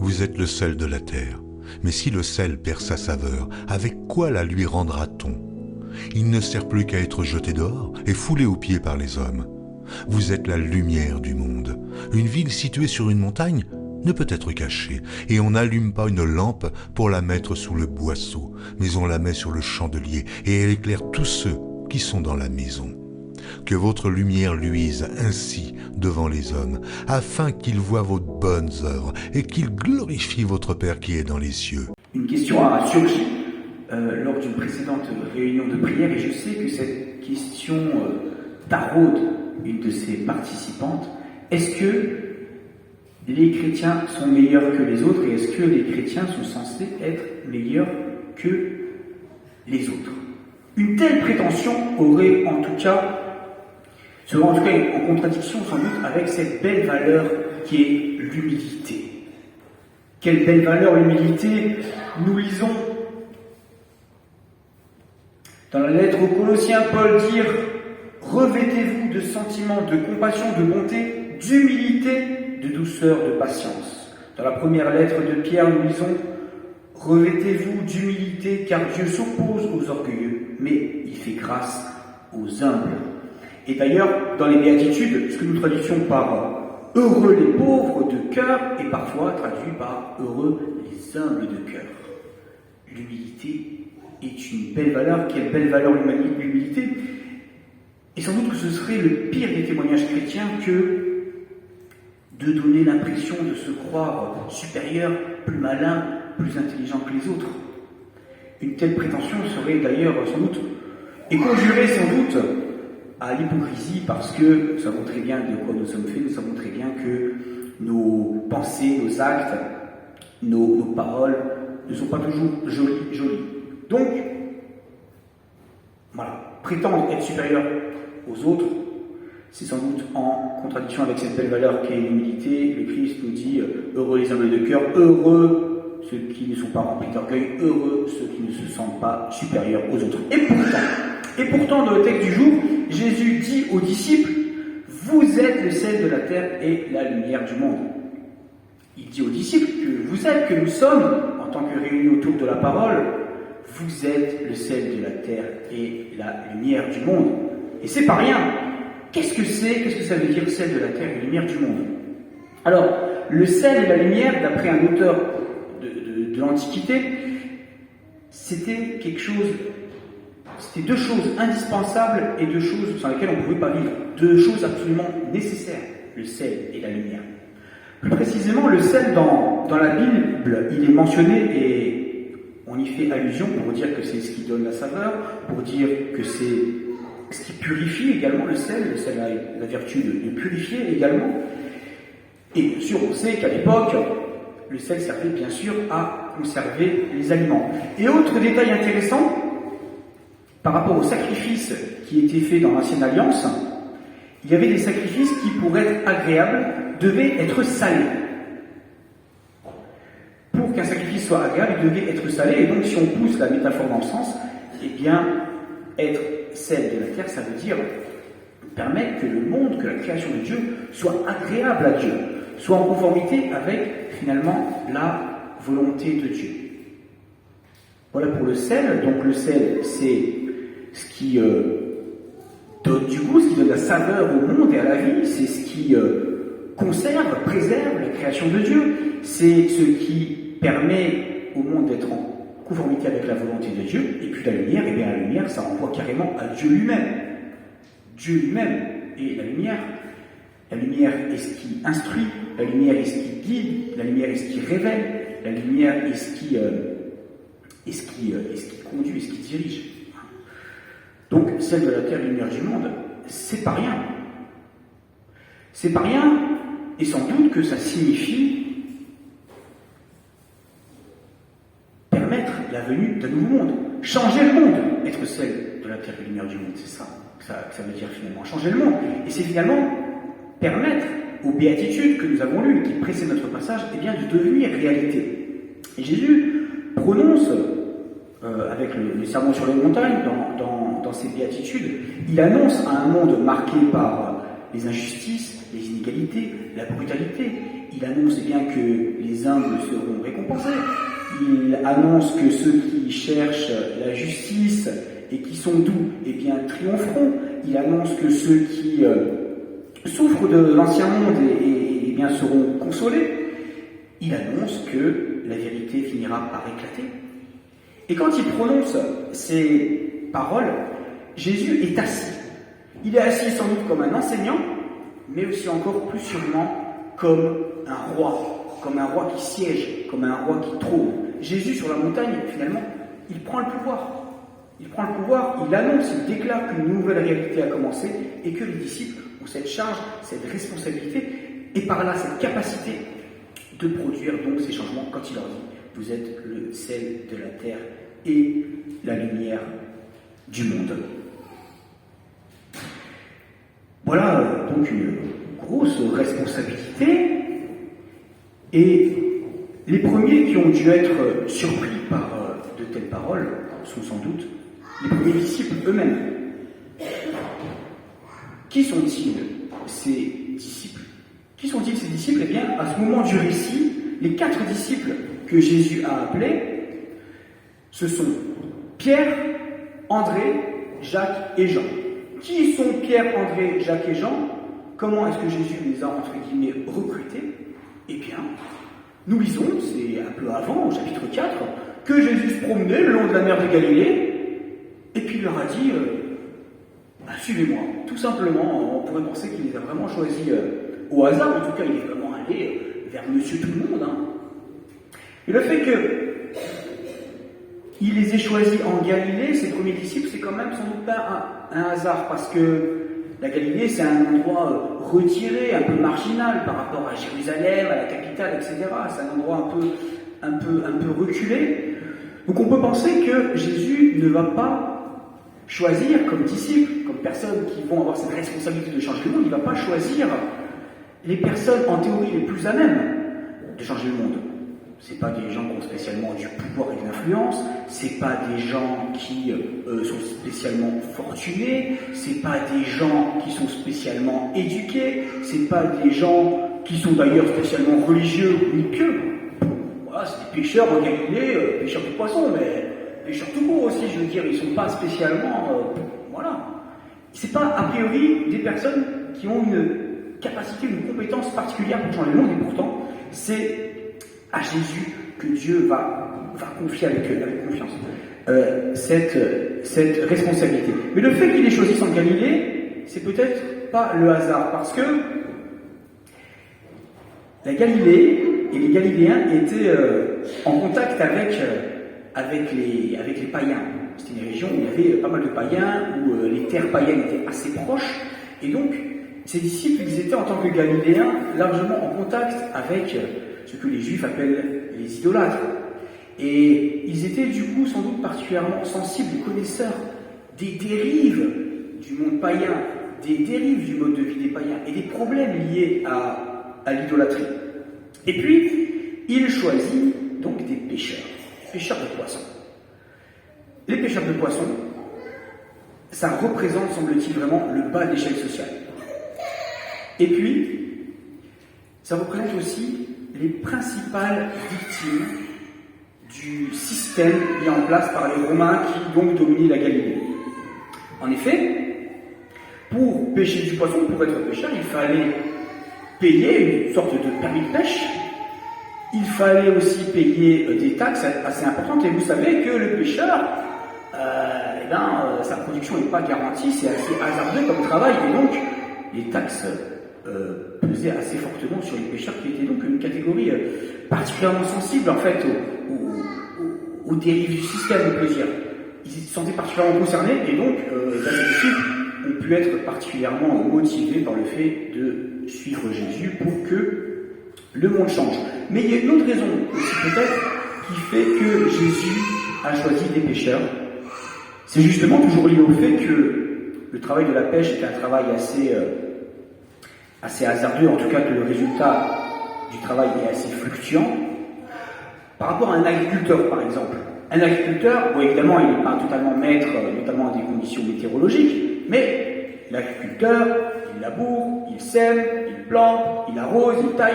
Vous êtes le sel de la terre. Mais si le sel perd sa saveur, avec quoi la lui rendra-t-on? Il ne sert plus qu'à être jeté dehors et foulé aux pieds par les hommes. Vous êtes la lumière du monde. Une ville située sur une montagne ne peut être cachée, et on n'allume pas une lampe pour la mettre sous le boisseau, mais on la met sur le chandelier, et elle éclaire tous ceux qui sont dans la maison. Que votre lumière luise ainsi devant les hommes, afin qu'ils voient vos bonnes œuvres et qu'ils glorifient votre Père qui est dans les cieux. Une question a surgi lors d'une précédente réunion de prière, et je sais que cette question taraude une de ses participantes. Est-ce que les chrétiens sont meilleurs que les autres, et est-ce que les chrétiens sont censés être meilleurs que les autres? Une telle prétention serait en tout cas en contradiction sans doute avec cette belle valeur qui est l'humilité. Quelle belle valeur l'humilité! Nous lisons dans la lettre aux Colossiens, Paul dire: revêtez-vous de sentiments de compassion, de bonté, d'humilité, de douceur, de patience. Dans la première lettre de Pierre, nous lisons: revêtez-vous d'humilité, car Dieu s'oppose aux orgueilleux, mais il fait grâce aux humbles. Et d'ailleurs, dans les béatitudes, ce que nous traduisons par heureux les pauvres de cœur est parfois traduit par heureux les humbles de cœur. L'humilité est une belle valeur. Quelle belle valeur l'humilité! Et sans doute que ce serait le pire des témoignages chrétiens que de donner l'impression de se croire supérieur, plus malin, plus intelligent que les autres. Une telle prétention serait d'ailleurs sans doute, et conduirait sans doute à l'hypocrisie, parce que nous savons très bien de quoi nous sommes faits, nous savons très bien que nos pensées, nos actes, nos paroles ne sont pas toujours jolies. Donc, voilà, prétendre être supérieur aux autres, c'est sans doute en contradiction avec cette belle valeur qu'est l'humilité. Le Christ nous dit heureux les humbles de cœur, heureux ceux qui ne sont pas remplis d'orgueil, heureux ceux qui ne se sentent pas supérieurs aux autres. Et pourtant, dans le texte du jour, Jésus dit aux disciples: vous êtes le sel de la terre et la lumière du monde. Il dit aux disciples que nous sommes, en tant que réunis autour de la parole, vous êtes le sel de la terre et la lumière du monde. Et c'est pas rien. Qu'est-ce que ça veut dire, sel de la terre et lumière du monde? Alors, le sel et la lumière, d'après un auteur de l'Antiquité, c'était deux choses indispensables et deux choses sans lesquelles on ne pouvait pas vivre. Deux choses absolument nécessaires, le sel et la lumière. Plus précisément, le sel dans la Bible, il est mentionné et on y fait allusion pour dire que c'est ce qui donne la saveur, pour dire que c'est ce qui purifie également. Le sel a la vertu de purifier également. Et bien sûr, on sait qu'à l'époque, le sel servait bien sûr à conserver les aliments. Et autre détail intéressant, par rapport aux sacrifices qui étaient faits dans l'Ancienne Alliance, il y avait des sacrifices qui, pour être agréables, devaient être salés. Pour qu'un sacrifice soit agréable, il devait être salé, et donc si on pousse la métaphore dans le sens, eh bien, être sel de la terre, ça veut dire permettre que le monde, que la création de Dieu soit agréable à Dieu, soit en conformité avec, finalement, la volonté de Dieu. Voilà pour le sel. Donc le sel, c'est ce qui donne du goût, ce qui donne la saveur au monde et à la vie, c'est ce qui conserve, préserve la création de Dieu, c'est ce qui permet au monde d'être en conformité avec la volonté de Dieu. Et puis la lumière, eh bien la lumière, ça renvoie carrément à Dieu lui-même. Dieu lui-même est la lumière. La lumière est ce qui instruit, la lumière est ce qui guide, la lumière est ce qui révèle, la lumière est ce qui conduit, est ce qui dirige. Donc, celle de la terre, lumière du monde, c'est pas rien. C'est pas rien, et sans doute que ça signifie permettre la venue d'un nouveau monde, changer le monde, être celle de la terre et lumière du monde, c'est ça que ça veut dire finalement, changer le monde. Et c'est finalement permettre aux béatitudes que nous avons lues, qui précèdent notre passage, eh bien, de devenir réalité. Et Jésus prononce, avec le sermon sur les montagnes, dans ces béatitudes, il annonce à un monde marqué par les injustices, les inégalités, la brutalité. Il annonce bien que les humbles seront récompensés. Il annonce que ceux qui cherchent la justice et qui sont doux, eh bien, triompheront. Il annonce que ceux qui souffrent de l'ancien monde eh bien, seront consolés. Il annonce que la vérité finira par éclater. Et quand il prononce ces paroles, Jésus est assis. Il est assis sans doute comme un enseignant, mais aussi encore plus sûrement comme un roi qui siège, comme un roi qui trône. Jésus sur la montagne, finalement, il prend le pouvoir. Il prend le pouvoir, il annonce, il déclare qu'une nouvelle réalité a commencé et que les disciples ont cette charge, cette responsabilité et par là cette capacité de produire donc ces changements quand il leur dit « Vous êtes le sel de la terre et la lumière du monde ». Voilà donc une grosse responsabilité et les premiers qui ont dû être surpris par de telles paroles sont sans doute les premiers disciples eux-mêmes. Qui sont-ils ces disciples? Qui sont-ils ces disciples? Eh bien, à ce moment du récit, les 4 disciples que Jésus a appelés, ce sont Pierre, André, Jacques et Jean. Qui sont Pierre, André, Jacques et Jean? Comment est-ce que Jésus les a, entre guillemets, recrutés? Eh bien, nous lisons, c'est un peu avant, au chapitre 4, que Jésus se promenait le long de la mer de Galilée, et puis il leur a dit suivez-moi. Tout simplement, on pourrait penser qu'il les a vraiment choisis au hasard, en tout cas, il est vraiment allé vers Monsieur Tout-le-Monde. Hein. Et le fait qu'il les ait choisis en Galilée, ces premiers disciples, c'est quand même sans doute pas un hasard, parce que la Galilée, c'est un endroit retiré, un peu marginal par rapport à Jérusalem, à la capitale, etc. C'est un endroit un peu reculé. Donc on peut penser que Jésus ne va pas choisir comme disciples, comme personnes qui vont avoir cette responsabilité de changer le monde, il ne va pas choisir les personnes en théorie les plus à même de changer le monde. Ce n'est pas des gens qui ont spécialement du pouvoir et de l'influence, ce n'est pas des gens qui sont spécialement fortunés, ce n'est pas des gens qui sont spécialement éduqués, ce n'est pas des gens qui sont d'ailleurs spécialement religieux ni pieux. Voilà, c'est des pêcheurs en Galilée, pêcheurs de poissons, mais pêcheurs tout court aussi, je veux dire, ils ne sont pas spécialement... voilà. Ce n'est pas a priori des personnes qui ont une capacité, une compétence particulière pour changer le monde, et pourtant, c'est à Jésus que Dieu va confier avec confiance cette responsabilité. Mais le fait qu'il ait choisi en Galilée, c'est peut-être pas le hasard, parce que la Galilée et les Galiléens étaient en contact avec les païens. C'était une région où il y avait pas mal de païens, où les terres païennes étaient assez proches, et donc ces disciples, ils étaient en tant que Galiléens largement en contact avec ce que les Juifs appellent les idolâtres. Et ils étaient du coup sans doute particulièrement sensibles, connaisseurs des dérives du monde païen, des dérives du mode de vie des païens et des problèmes liés à l'idolâtrie. Et puis, il choisit donc des pêcheurs de poissons. Les pêcheurs de poissons, ça représente, semble-t-il, vraiment le bas de l'échelle sociale. Et puis, ça représente aussi les principales victimes du système mis en place par les Romains qui donc dominaient la Galilée. En effet, pour pêcher du poisson, pour être pêcheur, il fallait payer une sorte de permis de pêche. Il fallait aussi payer des taxes assez importantes. Et vous savez que le pêcheur, sa production n'est pas garantie, c'est assez hasardeux comme travail. Et donc, les taxes pesaient assez fortement sur les pêcheurs qui étaient donc une catégorie particulièrement sensible en fait aux dérives du système, on peut dire. Ils se sentaient particulièrement concernés et donc les disciples ont pu être particulièrement motivés par le fait de suivre Jésus pour que le monde change. Mais il y a une autre raison aussi peut-être qui fait que Jésus a choisi des pêcheurs. C'est justement toujours lié au fait que le travail de la pêche est un travail assez hasardeux, en tout cas que le résultat du travail est assez fluctuant. Par rapport à un agriculteur, par exemple. Un agriculteur, bon, évidemment, il n'est pas totalement maître, notamment des conditions météorologiques, mais l'agriculteur, il laboure, il sème, il plante, il arrose, il taille.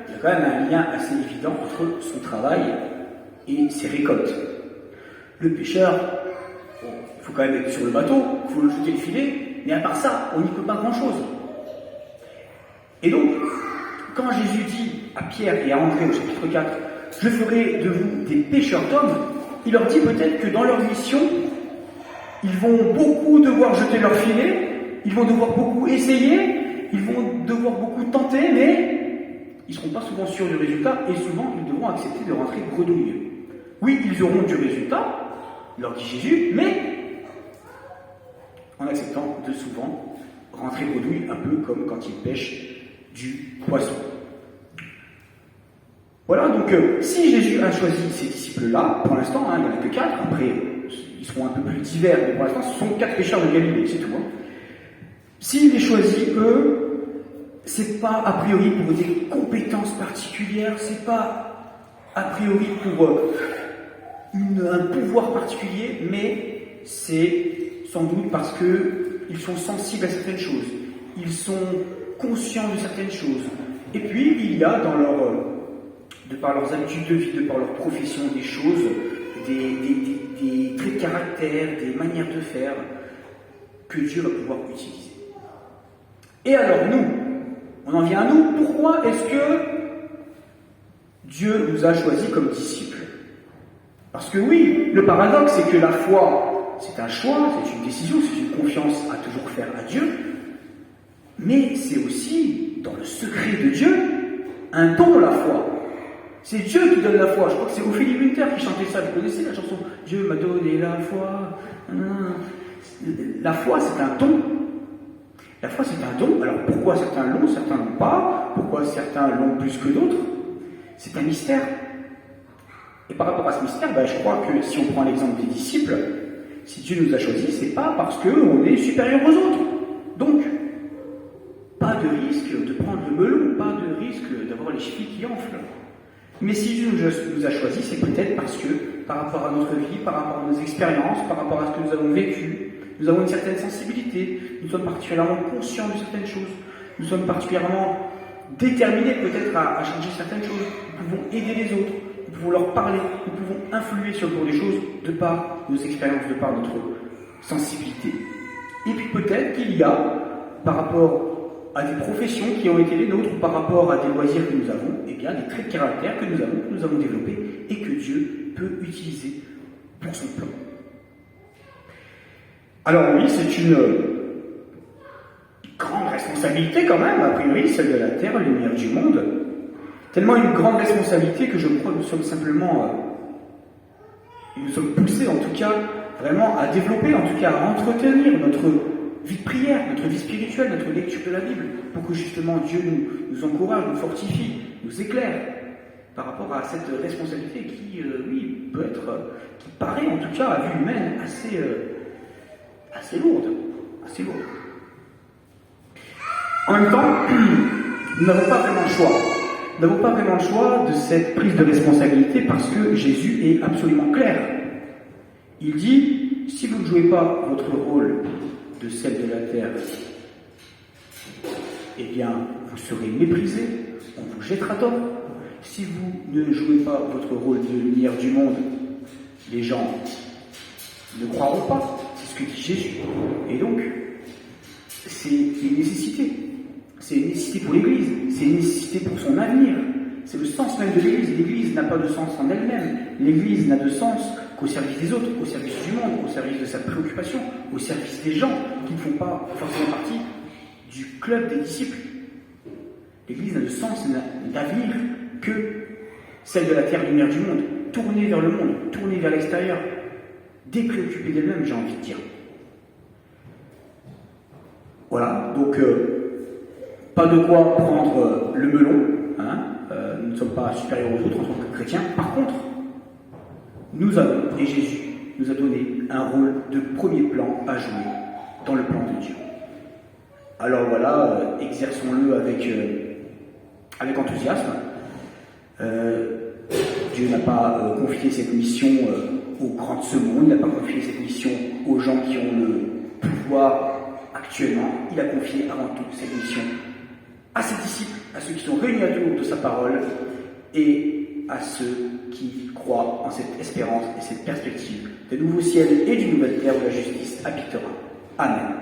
Il y a quand même un lien assez évident entre son travail et ses récoltes. Le pêcheur, bon, il faut quand même être sur le bateau, il faut jeter le filet, mais à part ça, on n'y peut pas grand-chose. Et donc, quand Jésus dit à Pierre et à André au chapitre 4, « Je ferai de vous des pêcheurs d'hommes », il leur dit peut-être que dans leur mission, ils vont beaucoup devoir jeter leur filet, ils vont devoir beaucoup essayer, ils vont devoir beaucoup tenter, mais ils ne seront pas souvent sûrs du résultat et souvent ils devront accepter de rentrer bredouille. Oui, ils auront du résultat, leur dit Jésus, mais en acceptant de souvent rentrer bredouille, un peu comme quand ils pêchent du poisson. Voilà, donc si Jésus a choisi ces disciples-là, pour l'instant, il n'y en a que 4, après ils seront un peu plus divers, mais pour l'instant ce sont 4 pêcheurs de Galilée, c'est tout. S'il les choisit, eux, c'est pas a priori pour des compétences particulières, c'est pas a priori pour un pouvoir particulier, mais c'est sans doute parce qu'ils sont sensibles à certaines choses, ils sont conscients de certaines choses. Et puis, il y a dans de par leurs habitudes de vie, de par leur profession, des choses, des traits de caractère, des manières de faire que Dieu va pouvoir utiliser. Et alors nous, on en vient à nous, pourquoi est-ce que Dieu nous a choisis comme disciples? Parce que oui, le paradoxe, c'est que la foi, c'est un choix, c'est une décision, c'est une confiance à toujours faire à Dieu, mais c'est aussi, dans le secret de Dieu, un don, la foi. C'est Dieu qui donne la foi. Je crois que c'est Ophélie Winter qui chantait ça. Vous connaissez la chanson « Dieu m'a donné la foi ». La foi, c'est un don. La foi, c'est un don. Alors pourquoi certains l'ont, certains l'ont pas? Pourquoi certains l'ont plus que d'autres? C'est un mystère. Et par rapport à ce mystère, je crois que si on prend l'exemple des disciples, si Dieu nous a choisis, c'est pas parce qu'on est supérieur aux autres. Donc, pas de risque de prendre le melon, pas de risque d'avoir les chevilles qui enflent. Mais si Dieu nous a choisis, c'est peut-être parce que, par rapport à notre vie, par rapport à nos expériences, par rapport à ce que nous avons vécu, nous avons une certaine sensibilité, nous sommes particulièrement conscients de certaines choses, nous sommes particulièrement déterminés peut-être à changer certaines choses, nous pouvons aider les autres, nous pouvons leur parler, nous pouvons influer sur le cours des choses de par nos expériences, de par notre sensibilité. Et puis peut-être qu'il y a, par rapport à des professions qui ont été les nôtres, par rapport à des loisirs que nous avons, des traits de caractère que nous avons développés et que Dieu peut utiliser pour son plan. Alors oui, c'est une grande responsabilité quand même, a priori, celle de la terre, lumière du monde. Tellement une grande responsabilité que je crois que nous sommes simplement, nous sommes poussés en tout cas, vraiment à développer, en tout cas à entretenir notre vie de prière, notre vie spirituelle, notre lecture de la Bible, pour que justement Dieu nous encourage, nous fortifie, nous éclaire par rapport à cette responsabilité qui, oui, peut être, qui paraît en tout cas à vue humaine assez lourde. En même temps, nous n'avons pas vraiment le choix. Nous n'avons pas vraiment le choix de cette prise de responsabilité parce que Jésus est absolument clair. Il dit, si vous ne jouez pas votre rôle de celle de la terre, eh bien, vous serez méprisé, on vous jettera d'or. Si vous ne jouez pas votre rôle de lumière du monde, les gens ne croiront pas. C'est ce que dit Jésus. Et donc, c'est une nécessité. C'est une nécessité pour l'Église. C'est une nécessité pour son avenir. C'est le sens même de l'Église. L'Église n'a pas de sens en elle-même. L'Église n'a de sens qu'au service des autres, au service du monde, au service de sa préoccupation, au service des gens qui ne font pas forcément partie du club des disciples. L'Église n'a de sens, n'a d'avenir que celle de la terre, lumière du monde, tournée vers le monde, tournée vers l'extérieur, dépréoccupée d'elle-même, j'ai envie de dire. Voilà, donc pas de quoi prendre le melon, nous ne sommes pas supérieurs aux autres en tant que chrétiens. Par contre, nous avons, et Jésus nous a donné un rôle de premier plan à jouer dans le plan de Dieu. Alors voilà, exerçons-le avec enthousiasme. Dieu n'a pas confié cette mission aux grands de ce monde, il n'a pas confié cette mission aux gens qui ont le pouvoir actuel Actuellement, il a confié avant tout cette mission à ses disciples, à ceux qui sont réunis autour de sa parole et à ceux qui croient en cette espérance et cette perspective de nouveaux ciels et d'une nouvelle terre où la justice habitera. Amen.